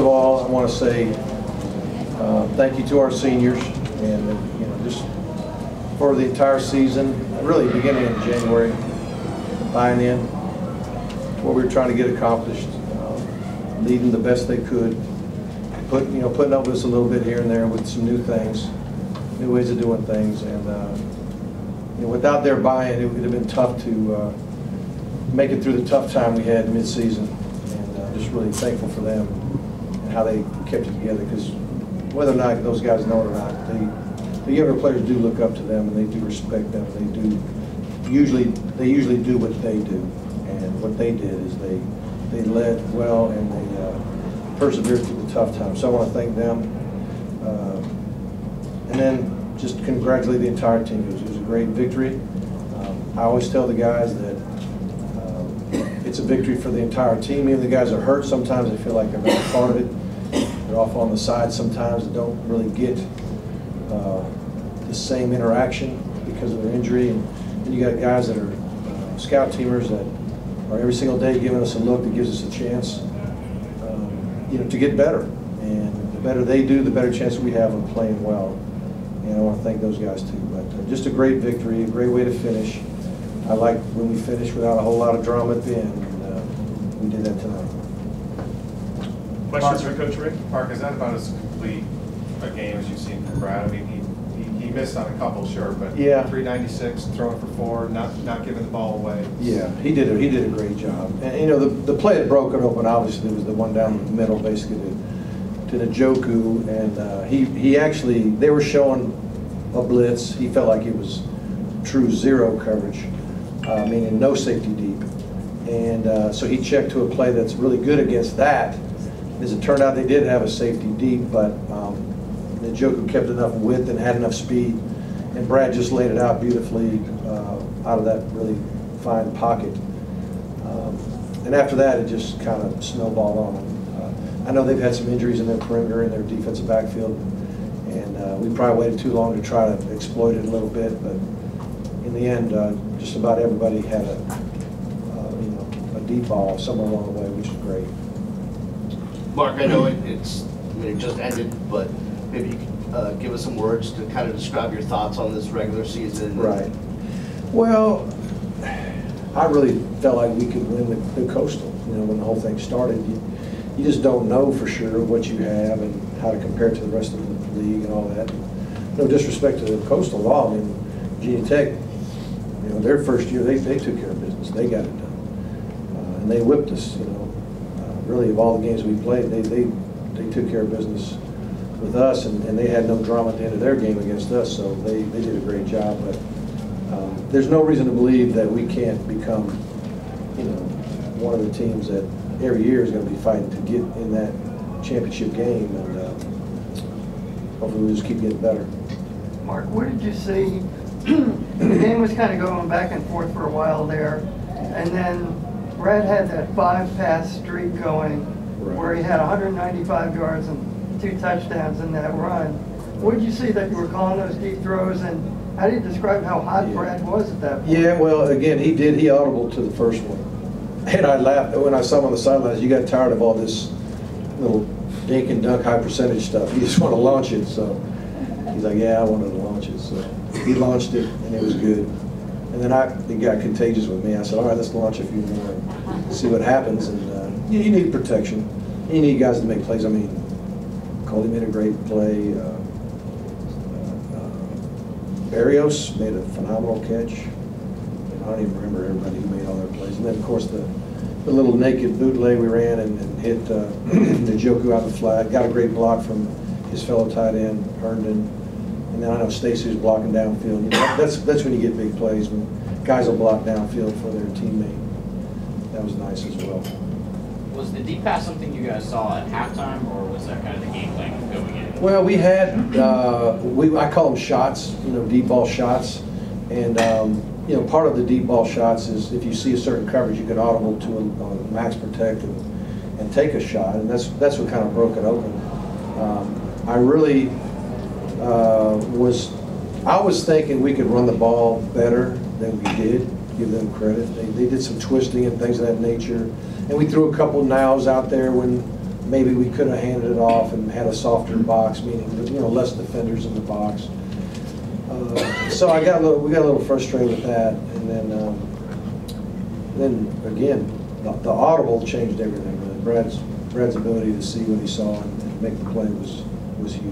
all, I want to say thank you to our seniors, and just for the entire season, really beginning in January, buying in what we were trying to get accomplished, leading the best they could, putting up with us a little bit here and there with some new things, new ways of doing things, and without their buy-in, it would have been tough to make it through the tough time we had mid-season. And just really thankful for them and how they kept it together, because whether or not those guys know it or not, the younger players do look up to them and they do respect them. They usually do what they do, and what they did is they led well and they persevered through the tough times. So I want to thank them, and then just congratulate the entire team. It was a great victory. I always tell the guys that it's a victory for the entire team. Even the guys that are hurt, sometimes they feel like they're not a part of it. They're off on the side sometimes that don't really get the same interaction because of their injury. And you got guys that are scout teamers that are every single day giving us a look that gives us a chance to get better. And the better they do, the better chance we have of playing well. And I want to thank those guys too. But just a great victory, a great way to finish. I like when we finish without a whole lot of drama at the end, and we did that tonight. Questions for Coach Richt? Mark, is that about as complete a game as you've seen from Brad? I mean, he missed on a couple, sure, but yeah, 396, throwing for 4, not giving the ball away. Yeah, he did a great job. And the play that broke it open obviously was the one down the middle, basically to Njoku, and he actually, they were showing a blitz. He felt like it was true zero coverage, meaning no safety deep, and so he checked to a play that's really good against that. As it turned out, they did have a safety deep, but Njoku kept enough width and had enough speed, and Brad just laid it out beautifully out of that really fine pocket. And after that, it just kind of snowballed on them. I know they've had some injuries in their perimeter and their defensive backfield, and we probably waited too long to try to exploit it a little bit, but in the end, just about everybody had a deep ball somewhere along the way, which is great. Mark, I know it just ended, but maybe you could give us some words to kind of describe your thoughts on this regular season. Right. Well, I really felt like we could win the Coastal. When the whole thing started, you just don't know for sure what you have and how to compare it to the rest of the league and all that. No disrespect to the Coastal at all. I mean, Virginia Tech, their first year they took care of business. They got it done, and they whipped us. Really, of all the games we played, they took care of business with us, and they had no drama at the end of their game against us, so they did a great job. But there's no reason to believe that we can't become, one of the teams that every year is going to be fighting to get in that championship game, and hopefully we'll just keep getting better. Mark, what did you see? The game was kind of going back and forth for a while there, and then Brad had that 5-pass streak going, where he had 195 yards and 2 touchdowns in that run. What did you see that you were calling those deep throws, and how do you describe how hot Brad was at that point? Yeah, well, again, he audible to the first one. And I laughed when I saw him on the sidelines. You got tired of all this little dink and dunk high percentage stuff. You just want to launch it. So he's like, yeah, I wanted to launch it. So he launched it, and it was good. And then it got contagious with me. I said, all right, let's launch a few more and see what happens. And you need protection. You need guys to make plays. I mean, Cody made a great play. Barrios made a phenomenal catch. I don't even remember everybody who made all their plays. And then, of course, the little naked bootleg we ran and hit Njoku out the flat. Got a great block from his fellow tight end, Herndon. And then I know Stacy was blocking downfield. That's when you get big plays, when guys will block downfield for their teammate. That was nice as well. Was the deep pass something you guys saw at halftime, or was that kind of the game plan going in? Well, we had, I call them shots, deep ball shots. And, part of the deep ball shots is if you see a certain coverage, you can audible to a max protect and take a shot. And that's what kind of broke it open. I really I was thinking we could run the ball better than we did, give them credit. They did some twisting and things of that nature. And we threw a couple nows out there when maybe we could have handed it off and had a softer box, meaning, you know, less defenders in the box. So we got a little frustrated with that, and then again, the audible changed everything. Really. Brad's ability to see what he saw and make the play was huge.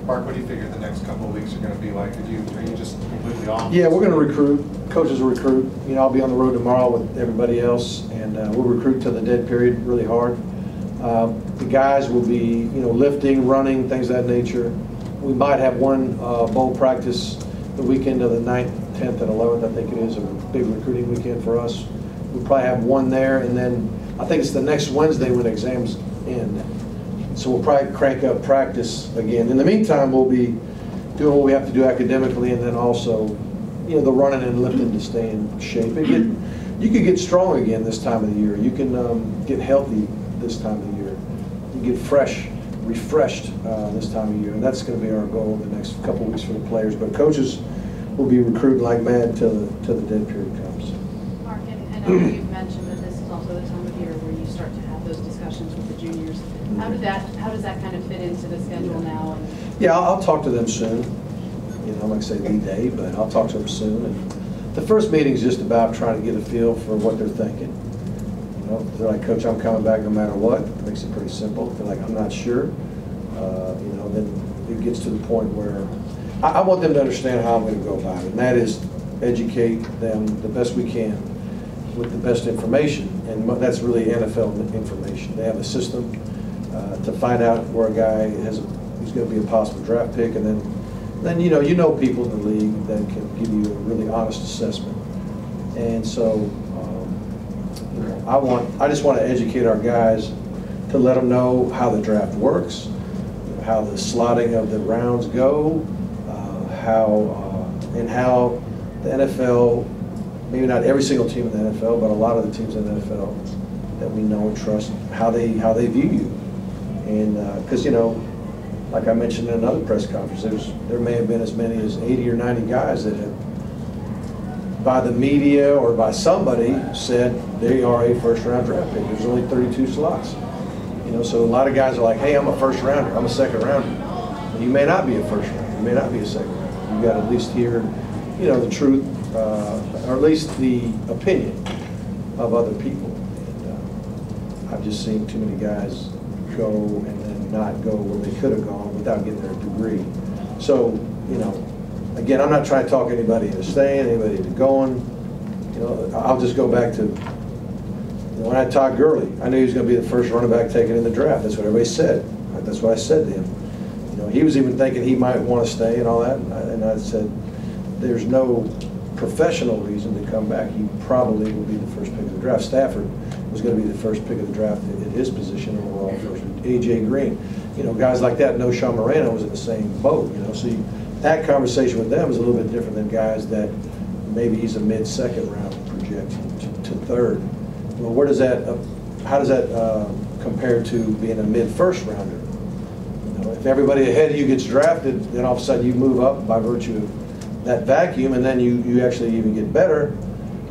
Mark, what do you figure the next couple of weeks are going to be like? Are you just completely off? Yeah, we're going to recruit. Coaches will recruit. You know, I'll be on the road tomorrow with everybody else, and we'll recruit till the dead period really hard. The guys will be, you know, lifting, running, things of that nature. We might have one bowl practice the weekend of the 9th, 10th, and 11th, I think it is, a big recruiting weekend for us. We'll probably have one there, and then I think it's the next Wednesday when exams end. So we'll probably crank up practice again. In the meantime, we'll be doing what we have to do academically, and then also, you know, the running and lifting to stay in shape. And you can get strong again this time of the year. You can get healthy this time of the year. You get refreshed this time of year, and that's going to be our goal the next couple of weeks for the players. But coaches will be recruiting like mad till the dead period comes. Mark, and I know you've mentioned that this is also the time of year where you start to have those discussions with the juniors. How does that kind of fit into the schedule now? And yeah, I'll talk to them soon. You know, I'm not going to say the day, but I'll talk to them soon. And the first meeting is just about trying to get a feel for what they're thinking. You know, if they're like, Coach, I'm coming back no matter what, it makes it pretty simple. If they're like, I'm not sure, you know, then it gets to the point where I want them to understand how I'm going to go about it, and that is educate them the best we can with the best information, and that's really NFL information. They have a system to find out where a guy who's going to be a possible draft pick, and then you know people in the league that can give you a really honest assessment. And so you know, I just want to educate our guys to let them know how the draft works, how the slotting of the rounds go, how the NFL, maybe not every single team in the NFL, but a lot of the teams in the NFL that we know and trust, how they view you. And because, you know, like I mentioned in another press conference, there may have been as many as 80 or 90 guys that have, by the media or by somebody, said they are a first-round draft pick. There's only 32 slots. You know, so a lot of guys are like, hey, I'm a first-rounder, I'm a second-rounder. You may not be a first-rounder, you may not be a second-rounder. You've got to at least hear, you know, the truth, or at least the opinion of other people. And I've just seen too many guys go and then not go where they could have gone without getting their degree. So, you know, again, I'm not trying to talk anybody into staying, anybody into going. You know, I'll just go back to, you know, when I had Todd Gurley, I knew he was going to be the first running back taken in the draft. That's what everybody said. That's what I said to him. You know, he was even thinking he might want to stay and all that, and I said, there's no professional reason to come back. He probably will be the first pick of the draft. Stafford was going to be the first pick of the draft at his position overall first. A.J. Green, you know, guys like that. No, Sean Moreno was in the same boat. You know, so that conversation with them is a little bit different than guys that maybe he's a mid-second round projection to third. Well, where does that? How does that compare to being a mid-first rounder? You know, if everybody ahead of you gets drafted, then all of a sudden you move up by virtue of that vacuum, and then you actually even get better.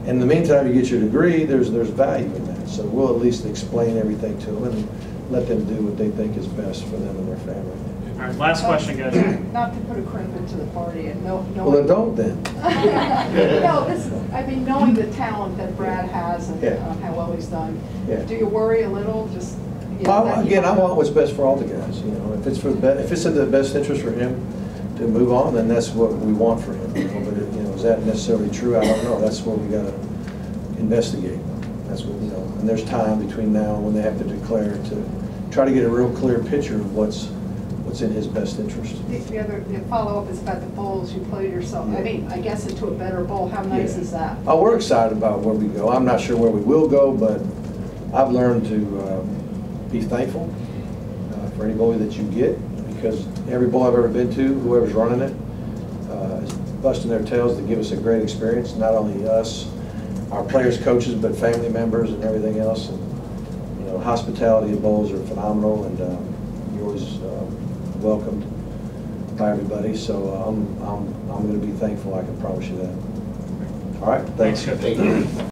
In the meantime, you get your degree. There's value in that. So we'll at least explain everything to them and let them do what they think is best for them and their family. All right, last question, guys. Not to put a crimp into the party and no. Well, then don't then. No, I mean, knowing the talent that Brad has and how well he's done, do you worry a little? Just again, I want what's best for all the guys. You know, if it's in the best interest for him to move on, then that's what we want for him. You know, but you know, is that necessarily true? I don't know. That's what we got to investigate. That's what, you know. And there's time between now and when they have to declare to try to get a real clear picture of what's in his best interest. The follow-up is about the bowls. You played yourself, I mean, I guess into a better bowl. How nice is that? Oh, we're excited about where we go. I'm not sure where we will go, but I've learned to be thankful for any bowl that you get, because every bowl I've ever been to, whoever's running it, is busting their tails to give us a great experience, not only us, our players, coaches, but family members and everything else. And you know, hospitality at bowls are phenomenal, and you're always welcomed by everybody. So I'm going to be thankful. I can promise you that. All right, thanks. Thank you.